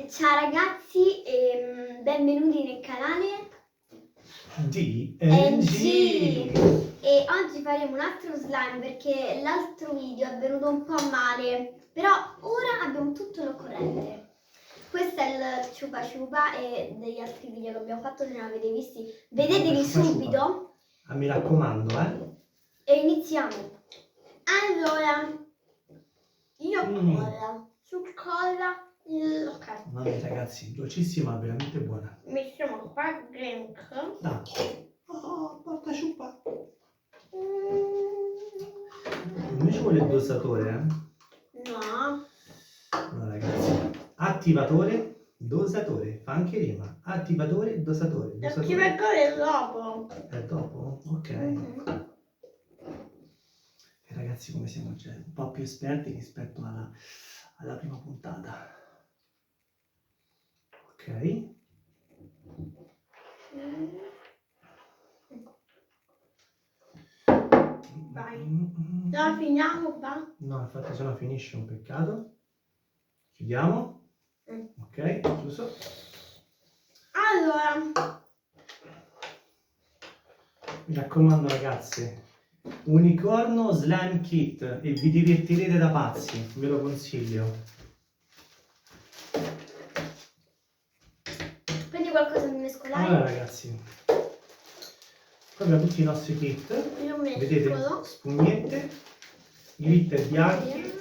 Ciao ragazzi e benvenuti nel canale DNG. e oggi faremo un altro slime perché l'altro video è venuto un po' male, però ora abbiamo tutto l'occorrente. Questo è il ciupa ciupa e degli altri video che abbiamo fatto, se non avete visti vedeteli subito. Ah, mi raccomando, E iniziamo. Allora, io colla su colla. Ok. Mamma mia, ragazzi, dolcissima, veramente buona. Mettiamo qua il drink. Dai. Oh, porta ciupa. Non ci vuole il dosatore, No. No, ragazzi. Attivatore, dosatore. Fa anche rima. Attivatore, dosatore. L'attivatore è dopo. È dopo? Ok. E ragazzi, come siamo già un po' più esperti rispetto alla prima puntata. Ok. Vai. La finiamo qua? No, infatti se no finisce un peccato. Chiudiamo. Ok, chiuso. Allora. Mi raccomando ragazzi, Unicorno Slime Kit e vi divertirete da pazzi, ve lo consiglio. Prendi qualcosa di mescolare. Allora ragazzi, qua abbiamo tutti i nostri kit. Io mescolo. Vedete? Spugnette, glitter bianchi,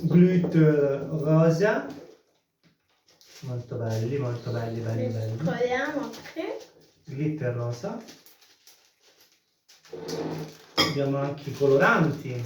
glitter rosa, molto belli, belli. Mescoliamo qui. Glitter rosa. Abbiamo anche i coloranti,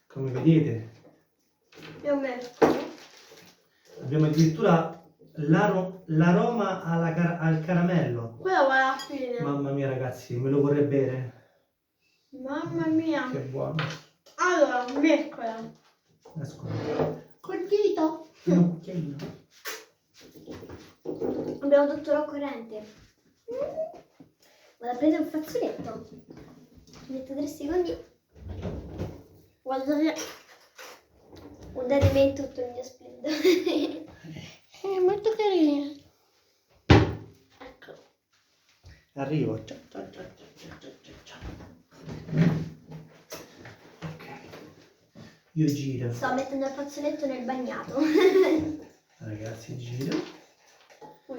come vedete. Io mescolo. Abbiamo addirittura l'aroma al caramello. Quello va alla fine. Mamma mia ragazzi, me lo vorrei bere. Mamma mia. Che buono. Allora, mescola. Ascolta. Col dito. Un cucchiaino. Abbiamo tutto l'occorrente. Vado a prendere un fazzoletto. Ci metto 3 secondi. Guardate. Guardatemi in tutto il mio splendore. È molto carino. Ecco. Arrivo. Ciao. Ok. Io giro. Sto mettendo il fazzoletto nel bagnato. Ragazzi, giro.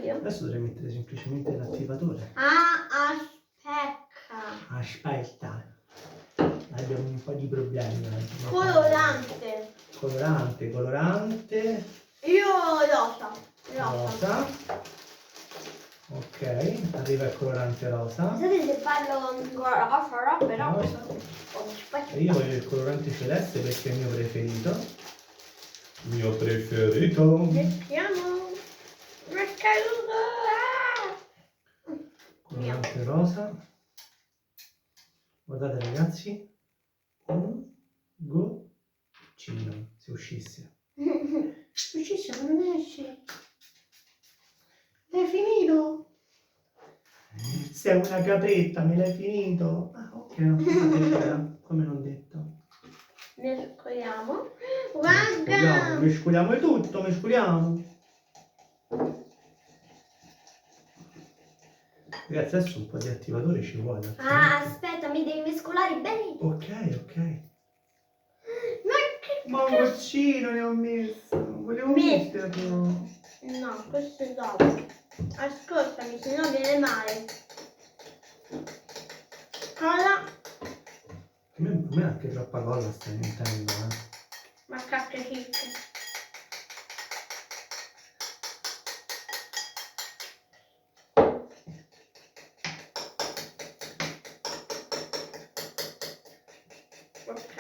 Io. Adesso dovrei mettere semplicemente l'attivatore. Ah, aspetta. Aspetta. Abbiamo un po' di problemi oggi. Colorante. Io rosa. Ok, arriva il colorante rosa. Scusate se parlo rosa, però. Rosa. E io voglio il colorante celeste perché è il mio preferito. Mettiamo. Colorante rosa. Guardate ragazzi. Un goccino. Se uscisse. Uscisse, ma non esce. L'hai finito? Sei una capretta, me l'hai finito? Ah, ok, no, come non detto. Mescoliamo. Guarda! Mescoliamo il tutto, mescoliamo. Ragazzi, adesso un po' di attivatore ci vuole. Ah, aspetta, mi devi mescolare bene. Ok. Ma che Ma un goccino ne ho messo. Volevo metterlo. No, questo è dopo. Ascoltami, se no viene male. Colla. A me anche troppa colla sta diventando, Ma cacchio chicche. Ok.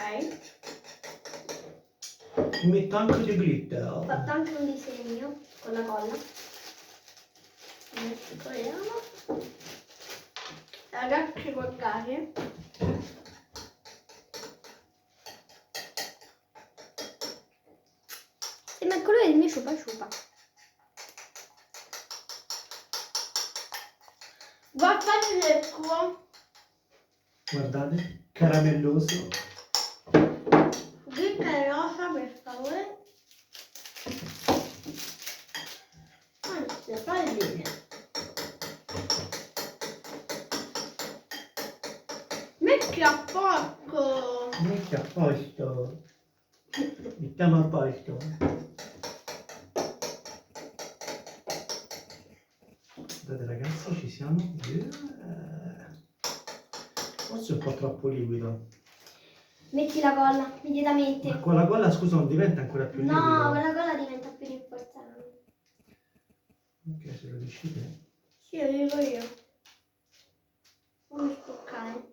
Mi metto anche di glitter. Ho fatto anche un disegno con la colla. Mescoliamo. Ragazzi, guardate. Sembra il colore del mio ciupa ciupa. Guardate il tuo. Guardate, caramelloso. Glitter rosa, per favore. metti a poco. Metti a posto. Mettiamo a posto. Guardate ragazzi, ci siamo. Forse è un po' troppo liquido. Metti la colla, immediatamente. Ma con la colla, scusa, non diventa ancora più liquido? No, con la colla diventa più rinforzante. Ok, se lo dici te. Sì, lo dico io. Non mi spoccare.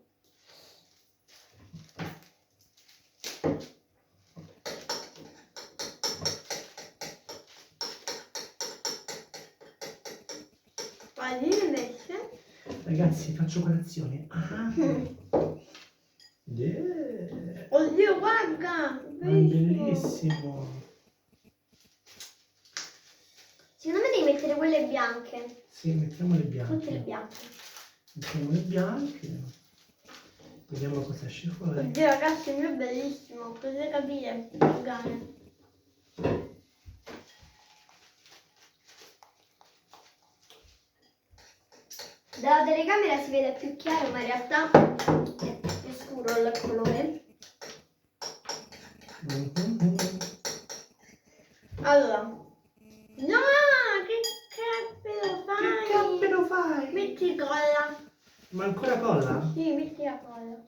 Guardi invece. Ragazzi, faccio colazione. Ah. Yeah. Oddio, guarda! Ma è bellissimo. Secondo me devi mettere quelle bianche. Sì, mettiamo le Tutte le bianche. bianche. Mettiamo le bianche. Vediamo cosa esce fuori. Oddio ragazzi, il mio è bellissimo, potete capire. Magari. Dalla telecamera si vede più chiaro, ma in realtà è più scuro il colore. Allora. No, che cappero fai? Che cappero fai? Metti colla. Ma ancora colla? Sì, metti la colla.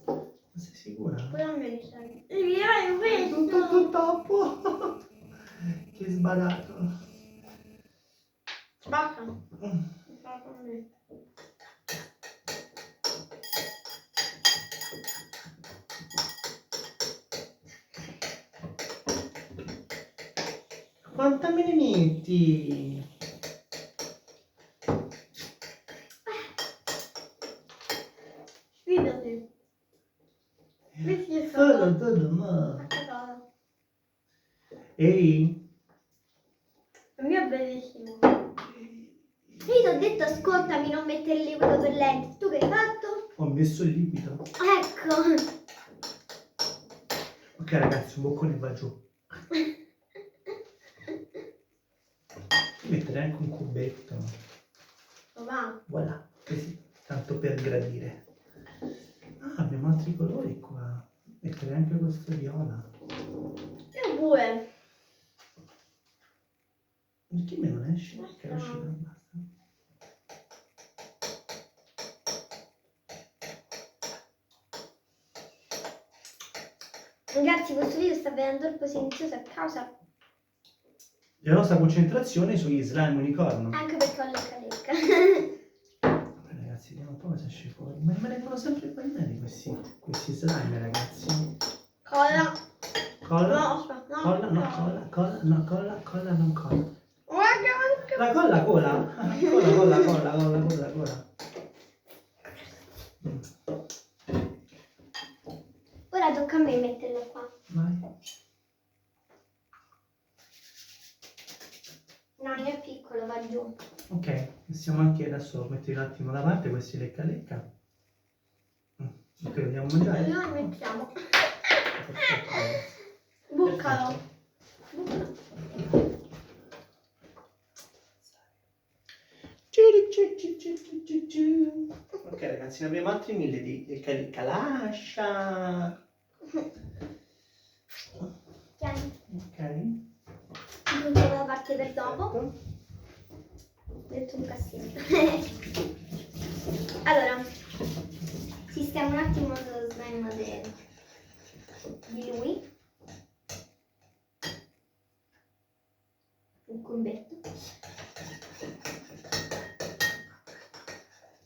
Ma sei sicura? Poi non mi riservi. Via, Tutto troppo. Che sbadato. Spacca. Spacca a me. Quanta me ne metti? Sfidati. Metti il Todo, ma. Ehi? Il mio è bellissimo. Io ti ho detto ascoltami, non mettere il liquido per lenti. Tu che hai fatto? Ho messo il liquido. Ecco. Ok ragazzi, un boccone va giù. Mettere anche un cubetto. Va. Voilà, così, tanto per gradire. Ah, abbiamo altri colori qua. Mettere anche questo viola. Io pure. Perché me non esce? Perché è uscita? Basta. Ragazzi, questo video sta venendo troppo silenzioso a causa La nostra concentrazione sugli slime unicorno. anche perché ho lecca. Ragazzi, vediamo un po' cosa esce fuori. Ma mi vengono sempre bagnati questi slime, ragazzi. Colla. Colla? No, aspetta, no. Colla, no, colla, non colla. Guarda anche. La colla, cola. Cola. Ora tocca a me metterlo qua. Vai. No, non è piccolo, va giù. Ok, possiamo anche adesso mettere un attimo da parte questi lecca. Ok, dobbiamo mangiare? Noi mettiamo. Perfetto. Buccalo. Ok ragazzi, ne abbiamo altri 1000 di calascia. Tieni. Ok. Mettiamo da parte per dopo. Perfetto. Ho detto un cassetto. Allora, sistemo un attimo lo slime di lui. Un cubetto.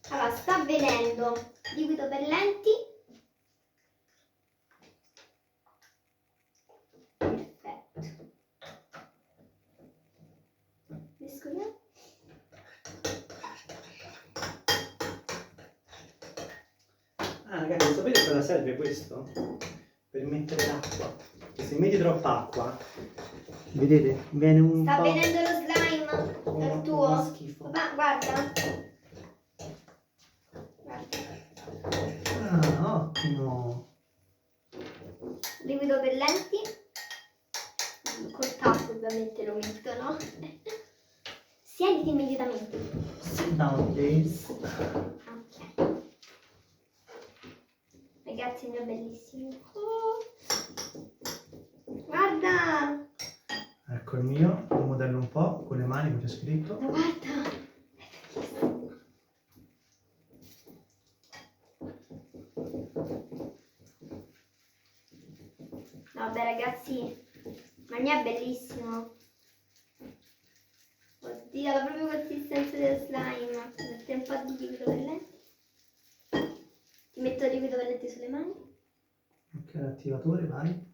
Allora, sta venendo liquido per lenti. Perfetto. Mescoliamo. Ah ragazzi, sapete cosa serve questo? Per mettere l'acqua. Che se metti troppa acqua, vedete, viene un Sta po'... venendo lo slime dal uno tuo. schifo. Papà, guarda. Guarda. Ah, ottimo. Liquido per lenti. Col tappo ovviamente lo mettono. Siediti immediatamente. Sit down, please. Ok. Ragazzi, il mio è bellissimo. Guarda! Ecco il mio, lo modello un po' con le mani come c'è scritto. Ma guarda! È bellissimo. Vabbè ragazzi, ma il mio è bellissimo. Oddio, ha proprio consistenza dello slime. Metti un po' di liquido per lenti. Ti metto il liquido per lenti sulle mani. Ok, l'attivatore, vai.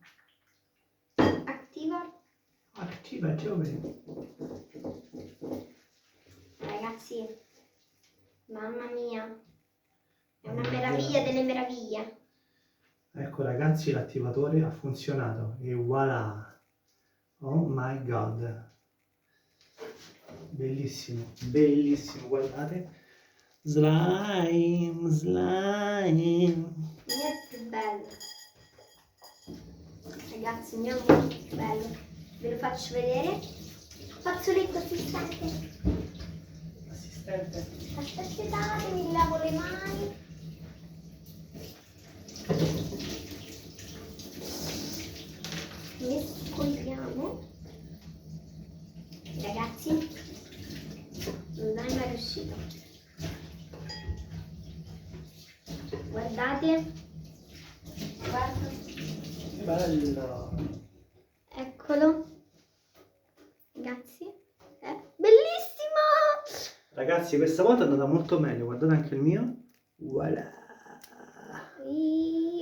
Attiva. Attivatore. Ragazzi, mamma mia. È una meraviglia delle meraviglie. Ecco ragazzi, l'attivatore ha funzionato e voilà. Oh my god. Bellissimo, bellissimo, guardate. Slime, slime. Il mio è più bello. Ragazzi, il mio è molto più bello. Ve lo faccio vedere. Fazzoletto assistente. Assistente. Aspettate, mi lavo le mani. Mescoliamo. Ragazzi, non è mai riuscito. Guardate. Guarda. Bello. Eccolo. Ragazzi, è bellissimo. Ragazzi, questa volta è andata molto meglio, guardate anche il mio. Voilà.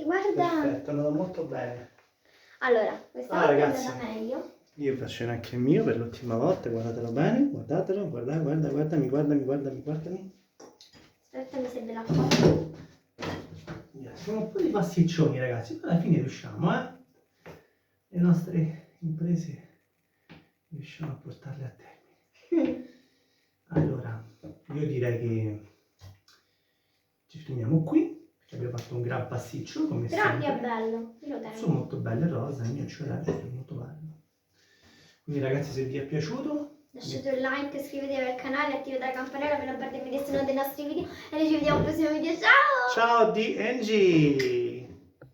Guarda. Perfetto, è andato molto bene. Allora, questa volta ragazzi. è andata meglio. Io faccio anche il mio per l'ultima volta, guardatelo bene, guardatelo, guardami. Aspetta, mi serve l'acqua. Sono un po' di pasticcioni ragazzi, ma alla fine riusciamo, le nostre imprese riusciamo a portarle a termine. Allora, io direi che ci fermiamo qui, perché abbiamo fatto un gran pasticcio come Però il mio è sempre. bello. Io lo tengo. Sono molto belle rosa, il mio ce l'ha, è molto bello. Quindi ragazzi, se vi è piaciuto, Lasciate un like, iscrivetevi al canale, attivate la campanella per non perdervi nessuno dei nostri video e noi ci vediamo al prossimo video. Ciao! ciao DNG!